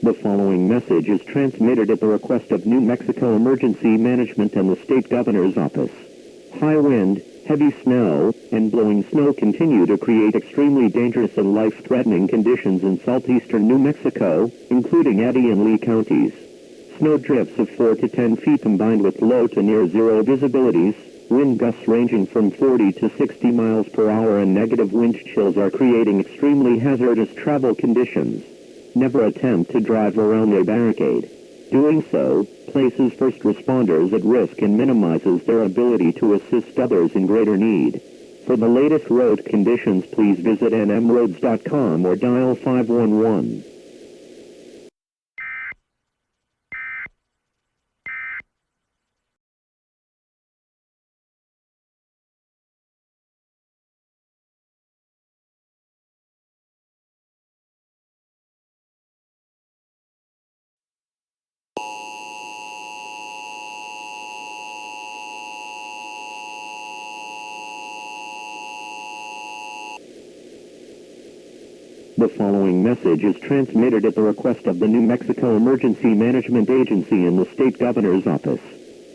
The following message is transmitted at the request of New Mexico Emergency Management and the State Governor's Office. High wind, heavy snow, and blowing snow continue to create extremely dangerous and life-threatening conditions in southeastern New Mexico, including Eddy and Lee counties. Snow drifts of 4 to 10 feet combined with low to near zero visibilities, wind gusts ranging from 40 to 60 miles per hour and negative wind chills are creating extremely hazardous travel conditions. Never attempt to drive around a barricade. Doing so places first responders at risk and minimizes their ability to assist others in greater need. For the latest road conditions, please visit nmroads.com or dial 511. The following message is transmitted at the request of the New Mexico Emergency Management Agency and the State Governor's Office.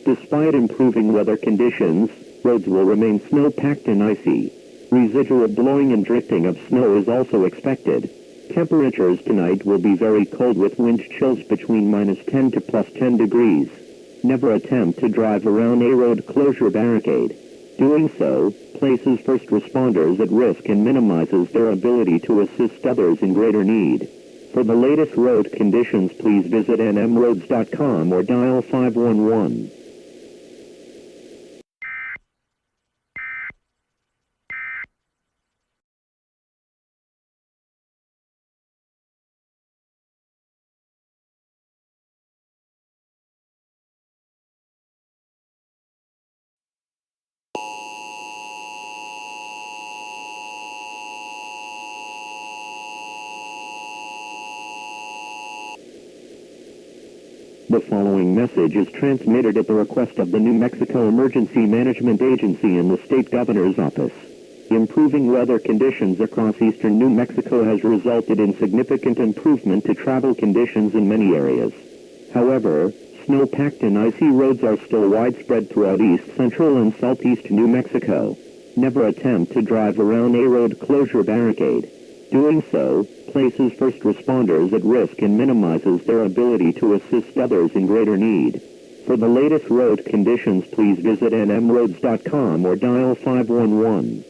Despite improving weather conditions, roads will remain snow-packed and icy. Residual blowing and drifting of snow is also expected. Temperatures tonight will be very cold with wind chills between -10 to +10 degrees. Never attempt to drive around a road closure barricade. Doing so places first responders at risk and minimizes their ability to assist others in greater need. For the latest road conditions, please visit nmroads.com or dial 511. The following message is transmitted at the request of the New Mexico Emergency Management Agency and the State Governor's Office. Improving weather conditions across eastern New Mexico has resulted in significant improvement to travel conditions in many areas. However, snow-packed and icy roads are still widespread throughout east, central, and southeast New Mexico. Never attempt to drive around a road closure barricade. Doing so places first responders at risk and minimizes their ability to assist others in greater need. For the latest road conditions, please visit nmroads.com or dial 511.